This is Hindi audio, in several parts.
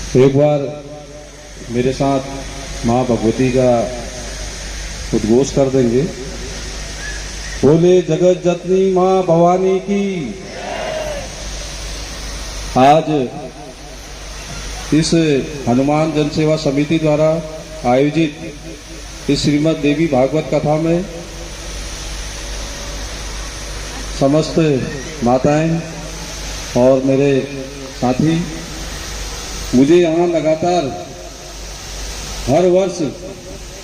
एक बार मेरे साथ माँ भगवती का उद्घोष कर देंगे। बोले जगत जननी माँ भवानी की। आज इस हनुमान जन सेवा समिति द्वारा आयोजित इस श्रीमद् देवी भागवत कथा में समस्त माताएं और मेरे साथी, मुझे यहाँ लगातार हर वर्ष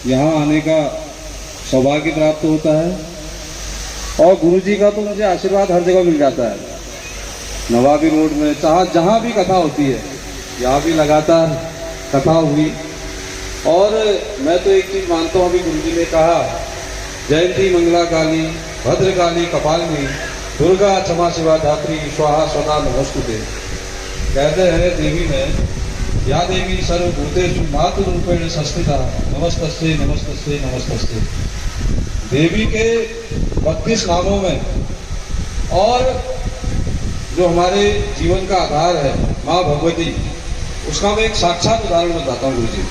यहाँ आने का सौभाग्य प्राप्त होता है और गुरु जी का तो मुझे आशीर्वाद हर जगह मिल जाता है। नवाबी रोड में जहाँ भी कथा होती है, यहाँ भी लगातार कथा हुई। और मैं तो एक चीज़ मानता हूँ, अभी गुरु जी ने कहा, जयंती मंगला काली भद्रकाली कपालिनी दुर्गा क्षमा शिवा धात्री स्वाहा स्वदा नमस्तुते। कहते हैं देवी में, या देवी सर्वभूतेषु मातृरूपेण संस्थिता नमस्तस्यै नमस्तस्यै नमस्तस्यै। देवी के 32 नामों में और जो हमारे जीवन का आधार है माँ भगवती, उसका मैं एक साक्षात उदाहरण बताता हूँ गुरु जी।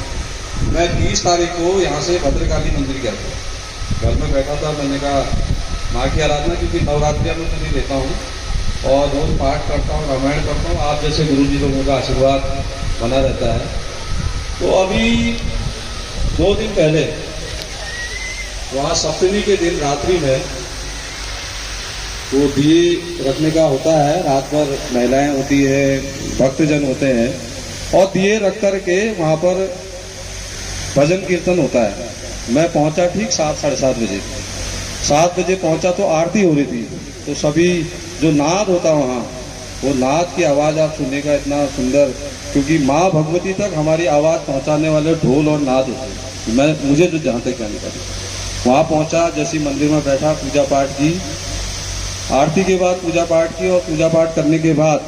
मैं 30 तारीख को यहाँ से भद्रकाली मंदिर गया था। घर में बैठा था, मैंने कहा माँ की आराधना, क्योंकि नवरात्रि में तो नहीं लेता हूँ और रोज पाठ करता हूँ, रामायण करता हूँ। आप जैसे गुरु जी लोगों का आशीर्वाद बना रहता है। तो अभी 2 दिन पहले वहाँ सप्तमी के दिन रात्रि में वो दिए रखने का होता है। रात भर महिलाएं होती है, भक्तजन होते हैं और दिए रख कर के वहाँ पर भजन कीर्तन होता है। मैं पहुँचा ठीक 7 साढ़े 7 बजे। 7 बजे पहुँचा तो आरती हो रही थी। तो सभी जो नाद होता वहाँ, वो नाद की आवाज़ आप सुनने का इतना सुंदर, क्योंकि माँ भगवती तक हमारी आवाज़ पहुँचाने वाले ढोल और नाद होते हैं। मुझे जो जहाँ तक कहने का, वहाँ पहुँचा, जैसी मंदिर में बैठा, पूजा पाठ की। आरती के बाद पूजा पाठ की और पूजा पाठ करने के बाद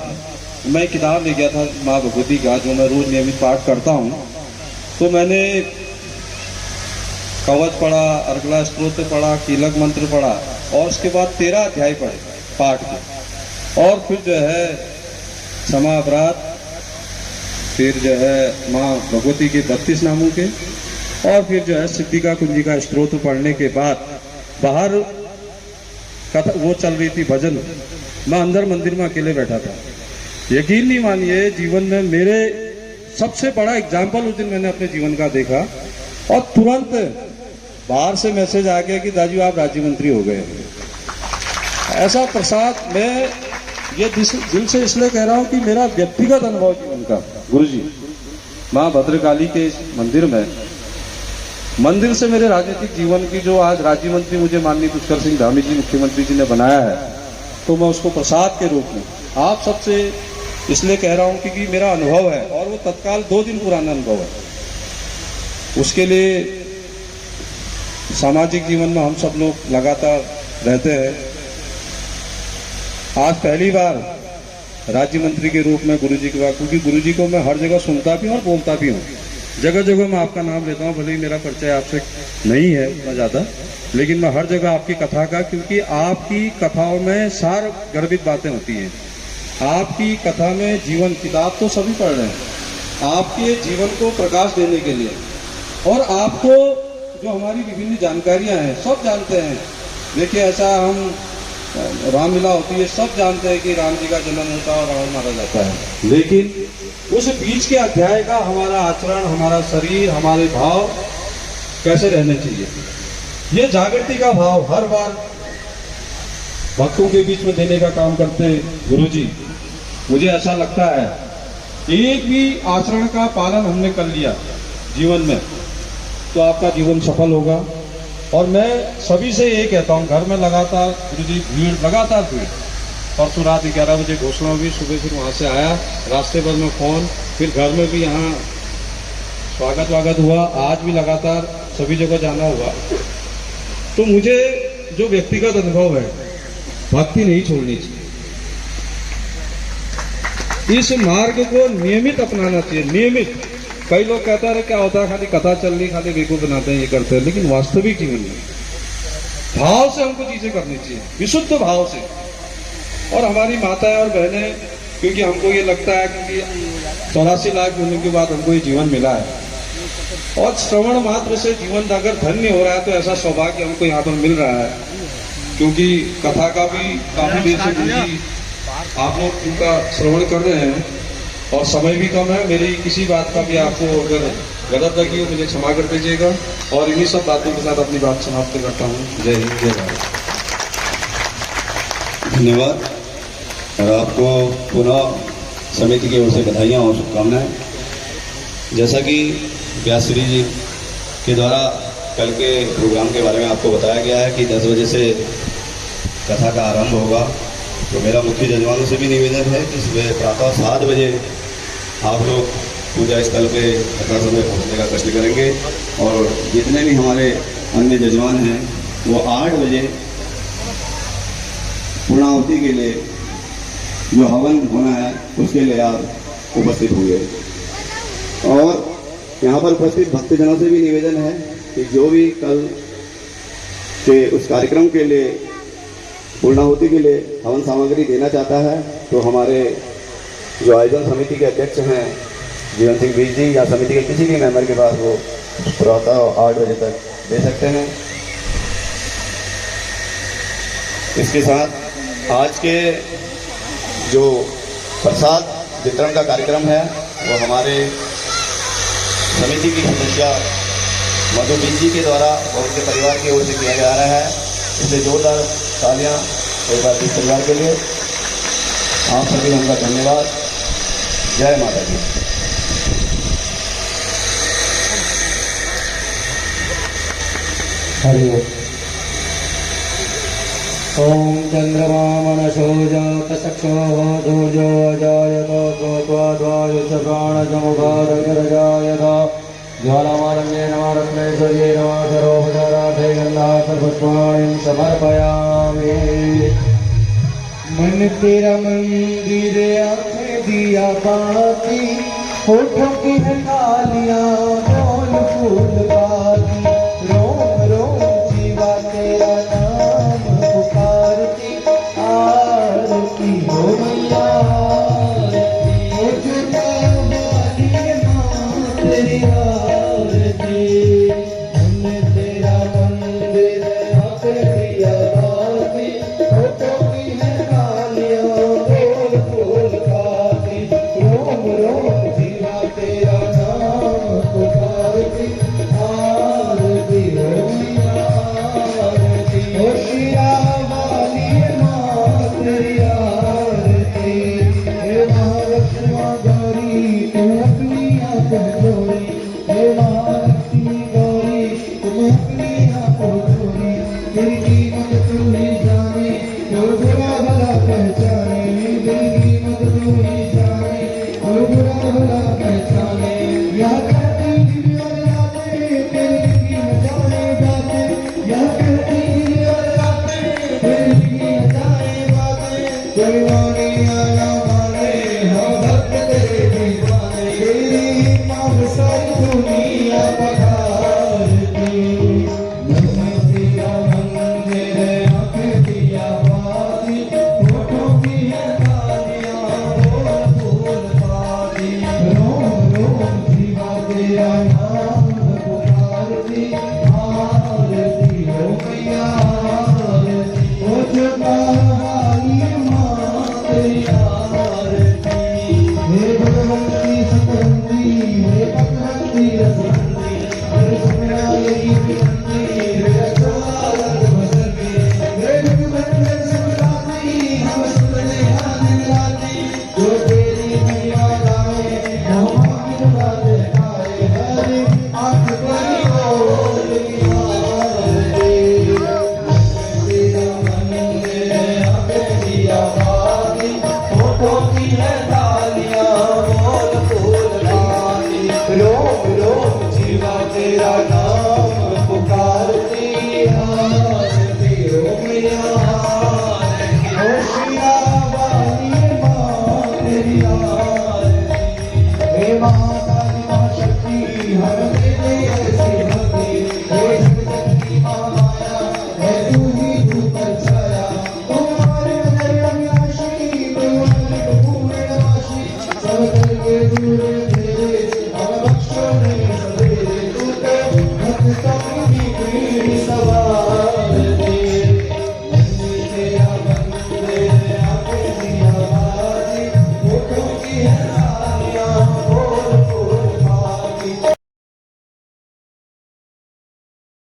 मैं किताब ले गया था माँ भगवती का, जो मैं रोज नियमित पाठ करता हूँ। तो मैंने कवच पढ़ा, अर्गला स्तोत्र पढ़ा, कीलक मंत्र पढ़ा और उसके बाद 13 अध्याय पढ़े पाठ के। और फिर जो है क्षमा अपराध, फिर जो है माँ भगवती के 32 नामों के, और फिर जो है सिद्धिका कुंजिका स्तोत्र पढ़ने के बाद बाहर कथा वो चल रही थी, भजन। मैं अंदर मंदिर में अकेले बैठा था। यकीन नहीं मानिए, जीवन में मेरे सबसे बड़ा एग्जाम्पल उस दिन मैंने अपने जीवन का देखा। और तुरंत बाहर से मैसेज आ गया कि दाजू आप राज्य मंत्री हो गए। ऐसा प्रसाद, मैं ये दिल से इसलिए कह रहा हूँ कि मेरा व्यक्तिगत अनुभव जीवन का, गुरु जी माँ भद्रकाली के मंदिर में, मंदिर से मेरे राजनीतिक जीवन की, जो आज राज्य मंत्री मुझे माननीय पुष्कर सिंह धामी जी मुख्यमंत्री जी ने बनाया है, तो मैं उसको प्रसाद के रूप में आप सबसे इसलिए कह रहा हूँ क्योंकि मेरा अनुभव है और वो तत्काल 2 दिन पुराना अनुभव है। उसके लिए सामाजिक जीवन में हम सब लोग लगातार रहते हैं। आज पहली बार राज्य मंत्री के रूप में गुरु जी के बाद, क्योंकि गुरु जी को मैं हर जगह सुनता भी हूँ और बोलता भी हूँ। जगह जगह मैं आपका नाम लेता हूँ, भले ही मेरा परिचय आपसे नहीं है उतना ज़्यादा, लेकिन मैं हर जगह आपकी कथा का, क्योंकि आपकी कथाओं में सार गर्भित बातें होती हैं। आपकी कथा में जीवन, किताब तो सभी पढ़ रहे हैं, आपके जीवन को प्रकाश देने के लिए, और आपको जो हमारी विभिन्न जानकारियां हैं सब जानते हैं। देखिए, ऐसा हम रामलीला होती है, सब जानते हैं कि राम जी का जन्म होता है और रावण मारा जाता है, लेकिन उस बीच के अध्याय का हमारा आचरण, हमारा शरीर, हमारे भाव कैसे रहने चाहिए, ये जागृति का भाव हर बार भक्तों के बीच में देने का काम करते गुरु जी। मुझे ऐसा लगता है, एक भी आचरण का पालन हमने कर लिया जीवन में तो आपका जीवन सफल होगा। और मैं सभी से ये कहता हूँ, घर में लगातार गुरु जी भीड़, लगातार भीड़। परसों रात 11 बजे घोषणा हुई, सुबह फिर वहाँ से आया, रास्ते भर में फ़ोन, फिर घर में भी यहाँ स्वागत हुआ, आज भी लगातार सभी जगह जाना हुआ। तो मुझे जो व्यक्तिगत अनुभव है, भक्ति नहीं छोड़नी चाहिए, इस मार्ग को नियमित अपनाना चाहिए, नियमित। कई लोग कहता है क्या होता है, खाली कथा चल रही, खाली बेवकूफ बनाते हैं, ये करते हैं, लेकिन वास्तविक जीवन में भाव से हमको चीजें करनी चाहिए, विशुद्ध भाव से। और हमारी माताएं और बहनें, क्योंकि हमको ये लगता है कि 84 लाख होने के बाद हमको ये जीवन मिला है, और श्रवण मात्र से जीवन अगर धन्य हो रहा है तो ऐसा सौभाग्य हमको यहाँ पर मिल रहा है। क्योंकि कथा का भी काफी देर से गुरुजी आप लोग उनका श्रवण कर रहे हैं और समय भी कम है। मेरी किसी बात का भी आपको अगर गलत लगी हो मुझे क्षमा कर दीजिएगा, और इन्हीं सब बातों के साथ अपनी बात समाप्त करता हूँ। जय हिंद, जय भारत। धन्यवाद। और आपको पुनः समिति की ओर से बधाइयाँ और शुभकामनाएं। जैसा कि व्यासश्री जी के द्वारा कल के प्रोग्राम के बारे में आपको बताया गया है कि 10 बजे से कथा का आरंभ होगा, तो मेरा मुख्य जजमानों से भी निवेदन है कि सुबह प्रातः 7 बजे आप लोग पूजा स्थल पे कथा समय पहुँचने का कष्ट करेंगे, और जितने भी हमारे अन्य जजमान हैं वो 8 बजे पूर्णाहुति के लिए जो हवन होना है उसके लिए आप उपस्थित होंगे। और यहाँ पर उपस्थित भक्तजनों से भी निवेदन है कि जो भी कल के उस कार्यक्रम के लिए पूर्णाहुति के लिए हवन सामग्री देना चाहता है तो हमारे जो आयोजन समिति के अध्यक्ष हैं जीवन सिंह बीज जी या समिति के किसी भी मेंबर के पास वो प्रातः 8 बजे तक दे सकते हैं। इसके साथ आज के जो प्रसाद वितरण का कार्यक्रम है वो हमारे समिति की सदस्य मधु बीज जी के द्वारा और उनके परिवार की ओर से किया जा रहा है। इसलिए जोरदार तालियां एक बार इस परिवार के लिए। आप सभी उनका धन्यवाद। जय माता दी। हरि ओम चंद्रमा मनसो जात चक्षो धूर्जो अजायत द्वाद्वायुत प्राणजमुखादग्रजायत ज्वालामालम्येन रत्नेश्वर्येण सर्वोपचारार्थे गन्धार्थपुष्पाणिं समर्पयामि। मन तेरा मंदिर आंखें दिया बाती, होठों की है तालियां बोल फूल बाती, रोम रोम जीवा तेरा नाम पुकारती, आरती हो मैया आरती, तेरी आरती। मन तेरा मंदिर आंखें दिया बाती, होठों की है तालियां बोल फूल बाती, रोम रोम जीवा तेरा नाम पुकारती, आरती हो मैया आरती, होशिया वाली माँ तेरी आरती। हे महालक्ष्मी गौरी तू अपनी आंखें खोली, हे महालक्ष्मी गौरी तुम अपनी आंखें खोली, तेरी कीमत तू ही जाने और बुरा भला पहचाने, तेरी कीमत तू ही जाने और बुरा भला पहचाने। यह कहती दिव्य और रातें तेरी कीमत जाने बातें, यह कहती दिव्य और रातें तेरी कीमत जाने बातें। कोई माने या ना माने हम भक्त तेरे दीवाने, तेरी मांग सारी दुनिया पधारती। मन तेरा मंदिर आंखें दिया बाती, होठों की है तालियां बोल फूल बाती, रोम रोम जीवा तेरा नाम पुकारती, आरती हो मैया आरती, ओ जगा वाली माँ तेरी आरती। हे भगवती सतवंती हे भगवती रसवंती, हे सुमरा यही विनंती हे रसवालक बसंती, हे भगवती सुमराती हम सुनने आने लाती, जो तेरी महिमा गाए हम आपकी बातें गाए, हरे आंख बड़ी बोली आरती। तेरा मंदिर आंखें दिया बाती, होठों की है तालियां बोल फूल बाती, रोम रोम जीवा तेरा नाम